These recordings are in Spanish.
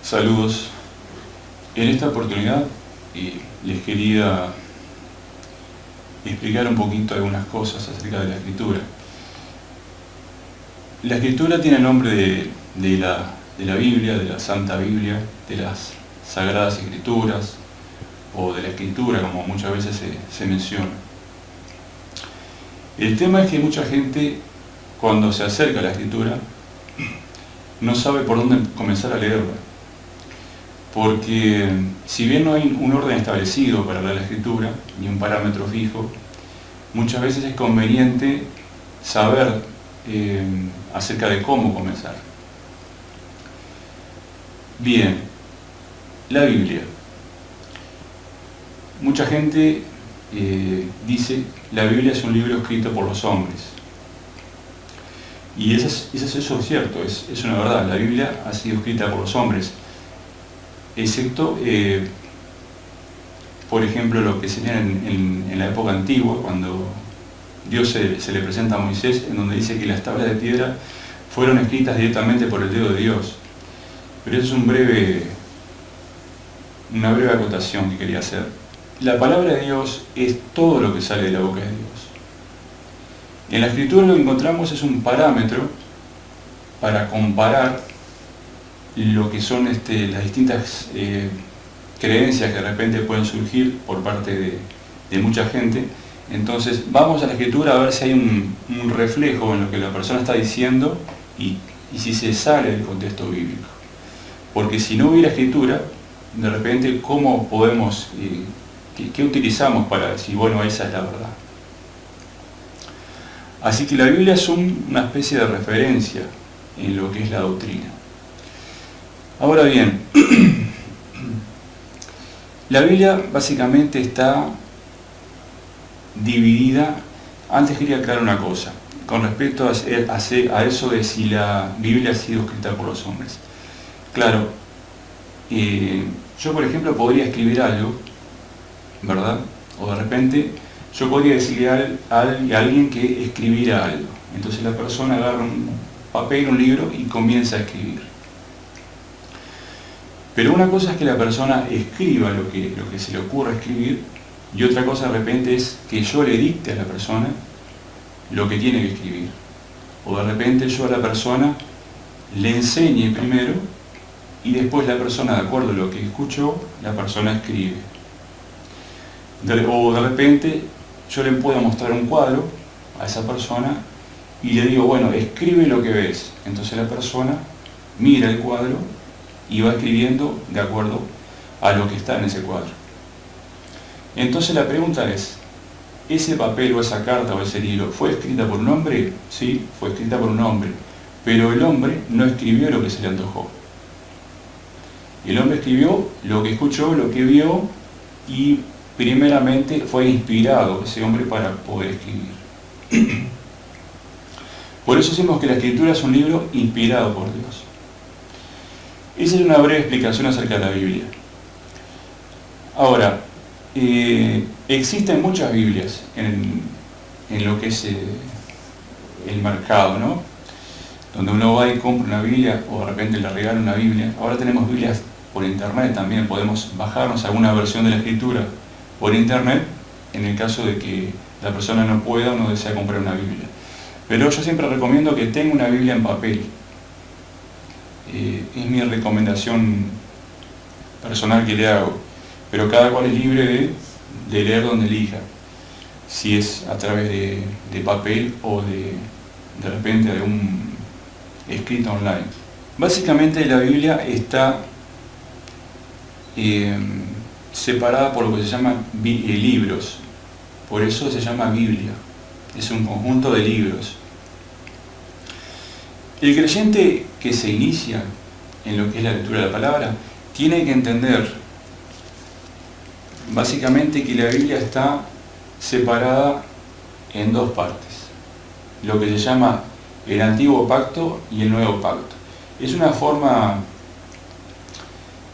Saludos. En esta oportunidad les quería explicar un poquito algunas cosas acerca de la escritura. La escritura tiene el nombre de la Biblia, de la Santa Biblia, de las Sagradas Escrituras o de la Escritura, como muchas veces se menciona. El tema es que mucha gente, cuando se acerca a la escritura, no sabe por dónde comenzar a leerla. Porque si bien no hay un orden establecido para leer la escritura, ni un parámetro fijo, muchas veces es conveniente saber acerca de cómo comenzar. Bien, la Biblia. Mucha gente dice la Biblia es un libro escrito por los hombres. Y eso es cierto, es una verdad. La Biblia ha sido escrita por los hombres, excepto, por ejemplo, lo que sería en la época antigua, cuando Dios se le presenta a Moisés, en donde dice que las tablas de piedra fueron escritas directamente por el dedo de Dios. Pero eso es una breve acotación que quería hacer. La palabra de Dios es todo lo que sale de la boca de Dios. En la Escritura lo que encontramos es un parámetro para comparar lo que son las distintas creencias que de repente pueden surgir por parte de mucha gente. Entonces vamos a la Escritura a ver si hay un reflejo en lo que la persona está diciendo y si se sale del contexto bíblico. Porque si no hubiera Escritura, de repente, ¿cómo podemos, qué utilizamos para decir, bueno, esa es la verdad? Así que la Biblia es una especie de referencia en lo que es la doctrina. Ahora bien, la Biblia básicamente está dividida. Antes quería aclarar una cosa, con respecto a eso de si la Biblia ha sido escrita por los hombres. Claro, yo por ejemplo podría escribir algo, ¿verdad? O de repente yo podría decirle a alguien que escribiera algo. Entonces la persona agarra un papel, un libro y comienza a escribir. Pero una cosa es que la persona escriba lo que se le ocurra escribir, y otra cosa de repente es que yo le dicte a la persona lo que tiene que escribir. O de repente yo a la persona le enseñe primero y después la persona, de acuerdo a lo que escuchó, la persona escribe. O de repente yo le puedo mostrar un cuadro a esa persona y le digo, bueno, escribe lo que ves. Entonces la persona mira el cuadro y va escribiendo de acuerdo a lo que está en ese cuadro. Entonces la pregunta es, ¿ese papel o esa carta o ese libro fue escrita por un hombre? Sí, fue escrita por un hombre, pero el hombre no escribió lo que se le antojó. El hombre escribió lo que escuchó, lo que vio, y primeramente fue inspirado ese hombre para poder escribir. Por eso decimos que la Escritura es un libro inspirado por Dios. Esa es una breve explicación acerca de la Biblia. Ahora, existen muchas Biblias en lo que es el mercado, ¿no? Donde uno va y compra una Biblia o de repente le regalan una Biblia. Ahora tenemos Biblias por internet también, podemos bajarnos alguna versión de la Escritura por internet en el caso de que la persona no pueda o no desea comprar una Biblia. Pero yo siempre recomiendo que tenga una Biblia en papel. Es mi recomendación personal que le hago, pero cada cual es libre de leer donde elija, si es a través de papel o de repente de un escrito online. Básicamente la Biblia está separada por lo que se llama libros, por eso se llama Biblia, es un conjunto de libros. El creyente que se inicia en lo que es la lectura de la palabra tiene que entender básicamente que la Biblia está separada en dos partes, lo que se llama el Antiguo Pacto y el Nuevo Pacto. Es una forma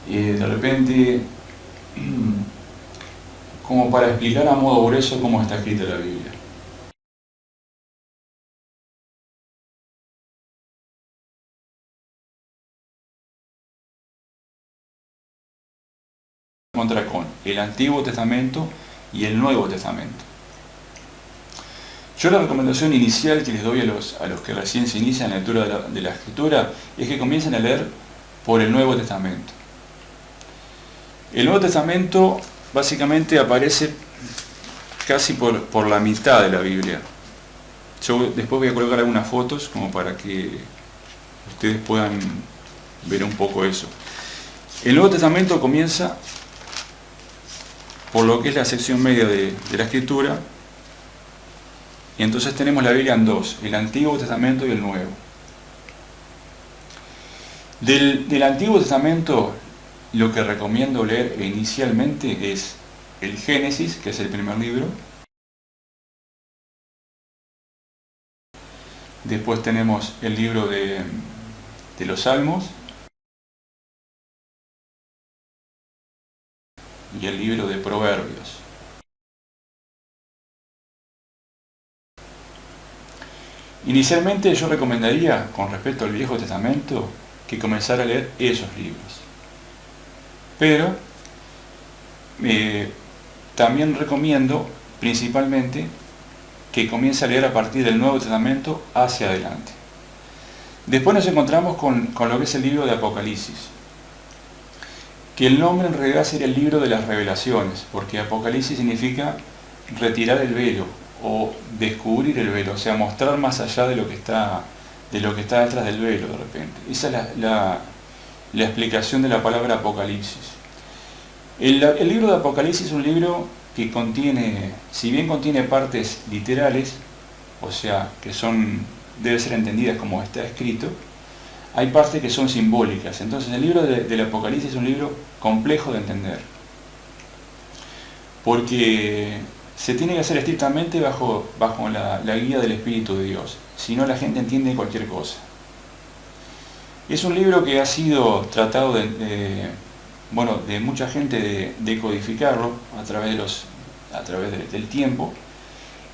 de repente como para explicar a modo grueso cómo está escrita la Biblia. encontrar con el Antiguo Testamento y el Nuevo Testamento. Yo la recomendación inicial que les doy a los que recién se inician la lectura de la Escritura es que comiencen a leer por el Nuevo Testamento. El Nuevo Testamento básicamente aparece casi por la mitad de la Biblia. Yo después voy a colocar algunas fotos como para que ustedes puedan ver un poco eso. El Nuevo Testamento comienza por lo que es la sección media de la Escritura, y entonces tenemos la Biblia en dos, el Antiguo Testamento y el Nuevo. Del Antiguo Testamento, lo que recomiendo leer inicialmente es el Génesis, que es el primer libro. Después tenemos el libro de los Salmos y el libro de Proverbios. Inicialmente yo recomendaría, con respecto al Viejo Testamento, que comenzara a leer esos libros. Pero también recomiendo, principalmente, que comience a leer a partir del Nuevo Testamento hacia adelante. Después nos encontramos con lo que es el libro de Apocalipsis, que el nombre en realidad sería el libro de las revelaciones, porque Apocalipsis significa retirar el velo o descubrir el velo, o sea, mostrar más allá de lo que está detrás del velo de repente. Esa es la explicación de la palabra Apocalipsis. El libro de Apocalipsis es un libro que contiene, si bien contiene partes literales, o sea, que deben ser entendidas como está escrito, hay partes que son simbólicas. Entonces el libro del Apocalipsis es un libro complejo de entender, porque se tiene que hacer estrictamente bajo la guía del Espíritu de Dios, si no la gente entiende cualquier cosa. Es un libro que ha sido tratado de mucha gente de decodificarlo a través del tiempo,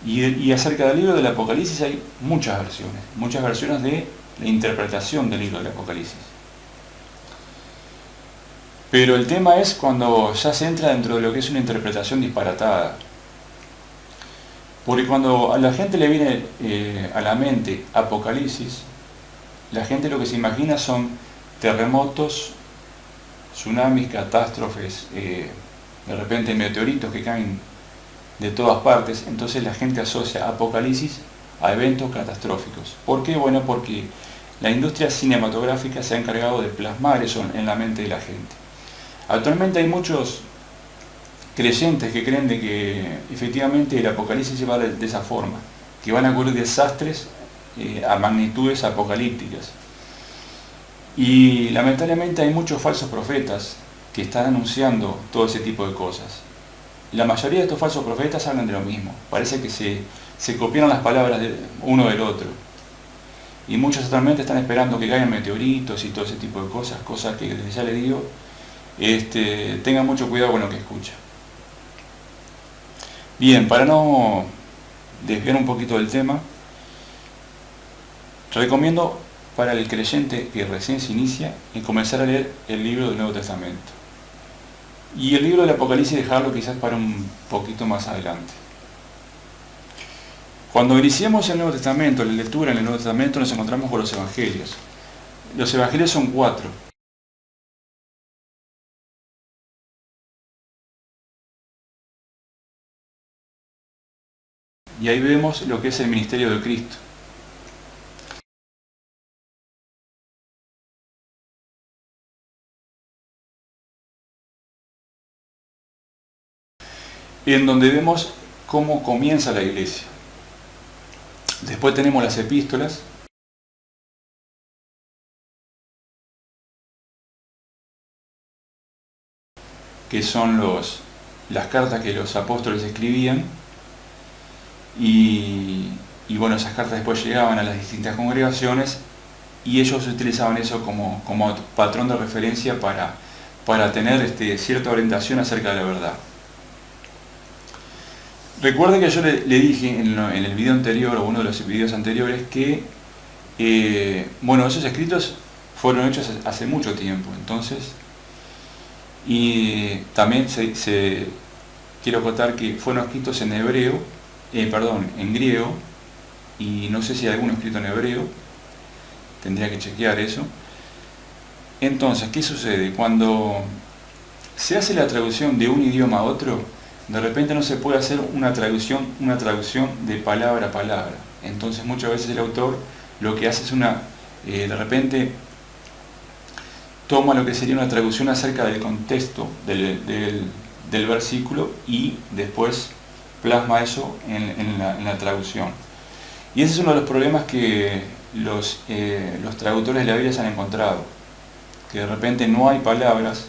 y acerca del libro del Apocalipsis hay muchas versiones de la interpretación del libro del Apocalipsis. Pero el tema es cuando ya se entra dentro de lo que es una interpretación disparatada. Porque cuando a la gente le viene a la mente Apocalipsis, la gente lo que se imagina son terremotos, tsunamis, catástrofes, de repente meteoritos que caen de todas partes. Entonces la gente asocia Apocalipsis a eventos catastróficos. ¿Por qué? Bueno, porque la industria cinematográfica se ha encargado de plasmar eso en la mente de la gente. Actualmente hay muchos creyentes que creen de que efectivamente el Apocalipsis se va de esa forma, que van a ocurrir desastres a magnitudes apocalípticas. Y lamentablemente hay muchos falsos profetas que están anunciando todo ese tipo de cosas. La mayoría de estos falsos profetas hablan de lo mismo. Parece que se copiaron las palabras de uno del otro. Y muchos actualmente están esperando que caigan meteoritos y todo ese tipo de cosas que desde ya les digo, tengan mucho cuidado con lo que escuchan. Bien, para no desviar un poquito del tema, recomiendo para el creyente que recién se inicia en comenzar a leer el libro del Nuevo Testamento. Y el libro del Apocalipsis dejarlo quizás para un poquito más adelante. Cuando iniciamos el Nuevo Testamento, la lectura en el Nuevo Testamento, nos encontramos con los Evangelios. Los Evangelios son 4. Y ahí vemos lo que es el ministerio de Cristo. En donde vemos cómo comienza la iglesia. Después tenemos las epístolas, que son las cartas que los apóstoles escribían, y bueno, esas cartas después llegaban a las distintas congregaciones y ellos utilizaban eso como patrón de referencia para tener cierta orientación acerca de la verdad. Recuerde que yo le dije en el video anterior, o uno de los videos anteriores, que esos escritos fueron hechos hace mucho tiempo. Entonces, Y también quiero acotar que fueron escritos en hebreo, en griego, y no sé si hay alguno escrito en hebreo, tendría que chequear eso. Entonces, ¿qué sucede? Cuando se hace la traducción de un idioma a otro, de repente no se puede hacer una traducción de palabra a palabra. Entonces muchas veces el autor lo que hace es de repente toma lo que sería una traducción acerca del contexto del versículo y después plasma eso en la traducción. Y ese es uno de los problemas que los traductores de la Biblia se han encontrado, que de repente no hay palabras,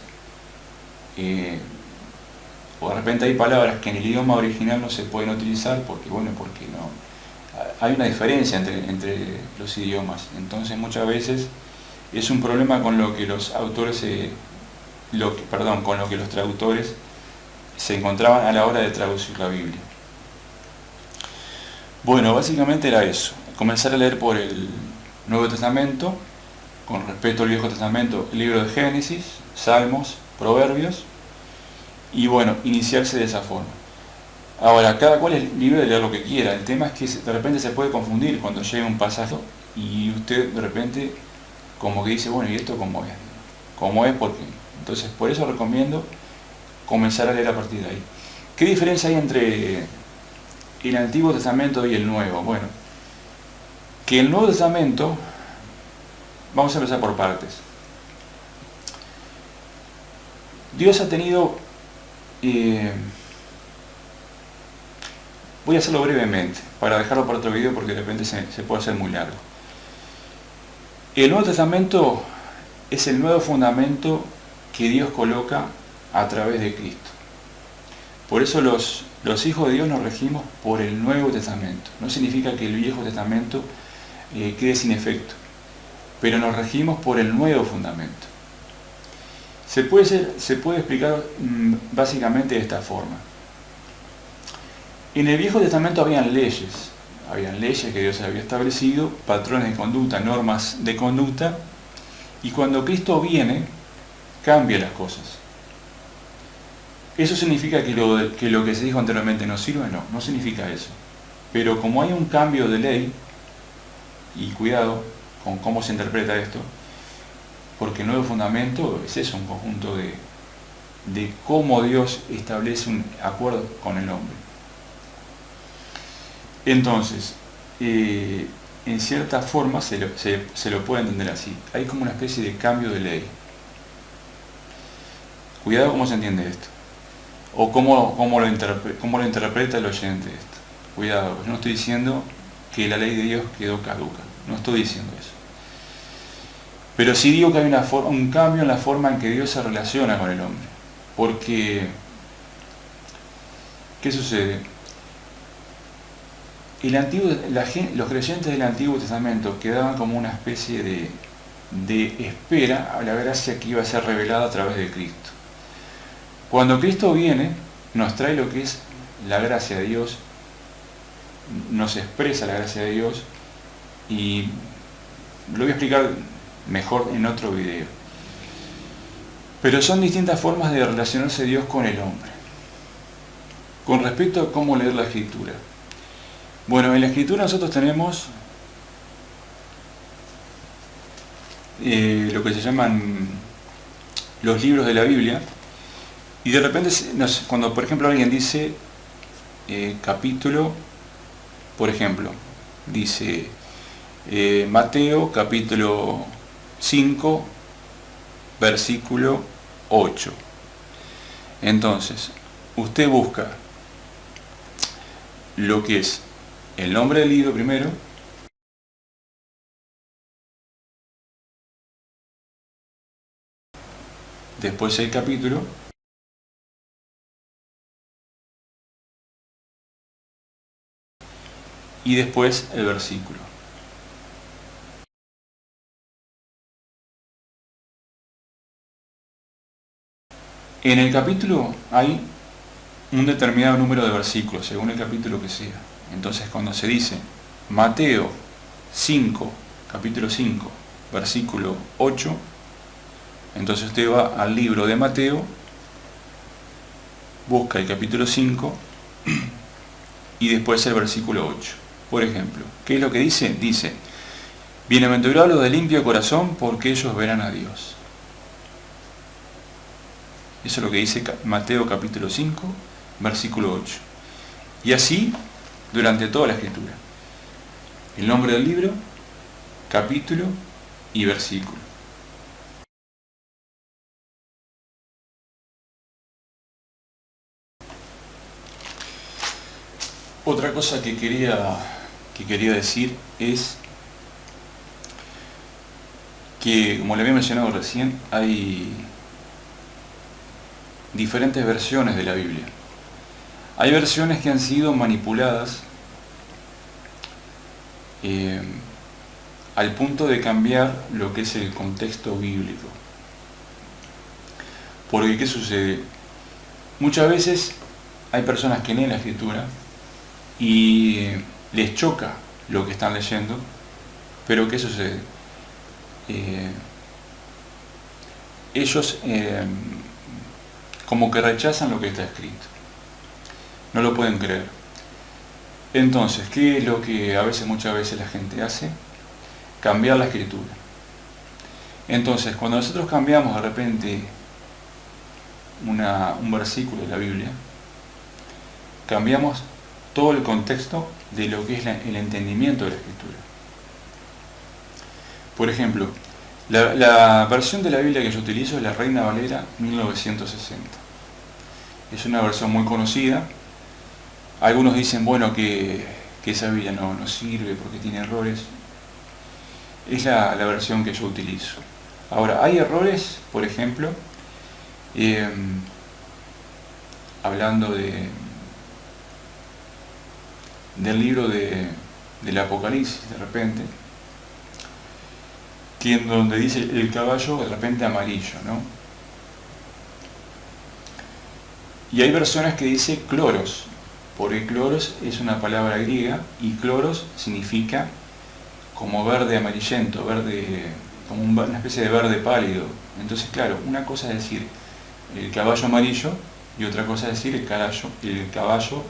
o de repente hay palabras que en el idioma original no se pueden utilizar porque no hay una diferencia entre los idiomas. Entonces muchas veces es un problema con lo que los autores con lo que los traductores se encontraban a la hora de traducir la Biblia. Bueno, básicamente era eso, comenzar a leer por el Nuevo Testamento, con respecto al Viejo Testamento, el libro de Génesis, Salmos, Proverbios, y bueno, iniciarse de esa forma. Ahora, cada cual es libre de leer lo que quiera, el tema es que de repente se puede confundir cuando llega un pasaje y usted de repente como que dice, bueno, ¿y esto cómo es? ¿Cómo es? ¿Por qué? Entonces, por eso recomiendo comenzar a leer a partir de ahí. ¿Qué diferencia hay entre el Antiguo Testamento y el Nuevo? Bueno, que el Nuevo Testamento, vamos a empezar por partes. Dios ha tenido, voy a hacerlo brevemente, para dejarlo para otro video porque de repente se puede hacer muy largo. El Nuevo Testamento es el nuevo fundamento que Dios coloca a través de Cristo. Por eso los hijos de Dios nos regimos por el Nuevo Testamento. No significa que el Viejo Testamento quede sin efecto, pero nos regimos por el nuevo fundamento. Se puede explicar básicamente de esta forma. En el Viejo Testamento habían leyes que Dios había establecido, patrones de conducta, normas de conducta, y cuando Cristo viene, cambia las cosas. ¿Eso significa que lo que se dijo anteriormente no sirve? No significa eso. Pero como hay un cambio de ley, y cuidado con cómo se interpreta esto, porque el nuevo fundamento es eso, un conjunto de cómo Dios establece un acuerdo con el hombre. Entonces, en cierta forma se lo puede entender así. Hay como una especie de cambio de ley. Cuidado cómo se entiende esto. O cómo lo interpreta el oyente esto. Cuidado, yo no estoy diciendo que la ley de Dios quedó caduca. No estoy diciendo eso. Pero sí digo que hay un cambio en la forma en que Dios se relaciona con el hombre. Porque, ¿qué sucede? Los creyentes del Antiguo Testamento quedaban como una especie de espera a la gracia que iba a ser revelada a través de Cristo. Cuando Cristo viene, nos trae lo que es la gracia de Dios, nos expresa la gracia de Dios, y lo voy a explicar mejor en otro video. Pero son distintas formas de relacionarse Dios con el hombre. Con respecto a cómo leer la Escritura. Bueno, en la Escritura nosotros tenemos lo que se llaman los libros de la Biblia, y de repente cuando por ejemplo alguien dice capítulo, por ejemplo, dice Mateo capítulo 5 versículo 8. Entonces, usted busca lo que es el nombre del libro primero, después el capítulo, y después el versículo. En el capítulo hay un determinado número de versículos, según el capítulo que sea. Entonces, cuando se dice Mateo 5, capítulo 5, versículo 8, entonces usted va al libro de Mateo busca el capítulo 5 y después el versículo 8. Por ejemplo, ¿qué es lo que dice? Dice: bienaventurados los de limpio corazón, porque ellos verán a Dios. Eso es lo que dice Mateo capítulo 5, versículo 8. Y así durante toda la escritura. El nombre del libro, capítulo y versículo. Otra cosa que quería decir es que, como le había mencionado recién, hay diferentes versiones de la Biblia. Hay versiones que han sido manipuladas al punto de cambiar lo que es el contexto bíblico. Porque, ¿qué sucede? Muchas veces hay personas que leen la Escritura y les choca lo que están leyendo, pero ¿qué sucede? Ellos como que rechazan lo que está escrito, no lo pueden creer. Entonces, ¿qué es lo que muchas veces la gente hace? Cambiar la escritura. Entonces, cuando nosotros cambiamos de repente un versículo de la Biblia, cambiamos todo el contexto de lo que es el entendimiento de la escritura. Por ejemplo, la versión de la Biblia que yo utilizo es la Reina Valera 1960. Es una versión muy conocida. Algunos dicen, bueno, que esa Biblia no sirve porque tiene errores. Es la versión que yo utilizo. Ahora, hay errores, por ejemplo, hablando del libro del Apocalipsis, de repente, que en donde dice el caballo de repente amarillo, ¿no? Y hay versiones que dice cloros, porque cloros es una palabra griega y cloros significa como verde amarillento, verde, como una especie de verde pálido. Entonces, claro, una cosa es decir el caballo amarillo y otra cosa es decir el caballo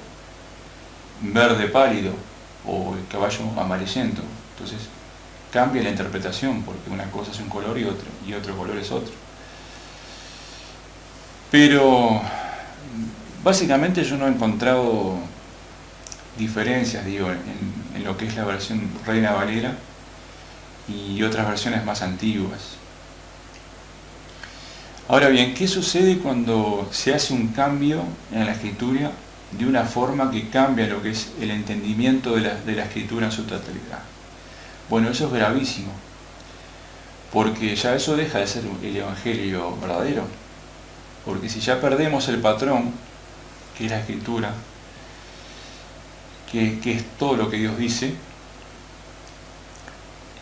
verde pálido o el caballo amarillento. Entonces cambia la interpretación, porque una cosa es un color y otro color es otro. Pero básicamente yo no he encontrado diferencias, en lo que es la versión Reina Valera y otras versiones más antiguas. Ahora bien, ¿qué sucede cuando se hace un cambio en la escritura de una forma que cambia lo que es el entendimiento de la escritura en su totalidad? Bueno, eso es gravísimo, porque ya eso deja de ser el evangelio verdadero. Porque si ya perdemos el patrón, que es la escritura, que es todo lo que Dios dice,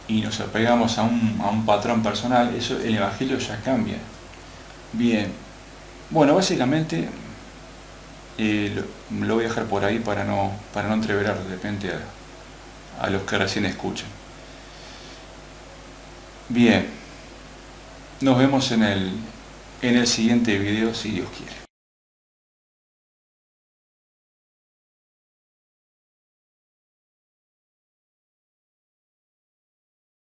y nos apegamos a un patrón personal, el evangelio ya cambia. Bien, bueno, básicamente lo voy a dejar por ahí para no entreverar de repente a los que recién escuchan. Bien, nos vemos en el siguiente video, si Dios quiere.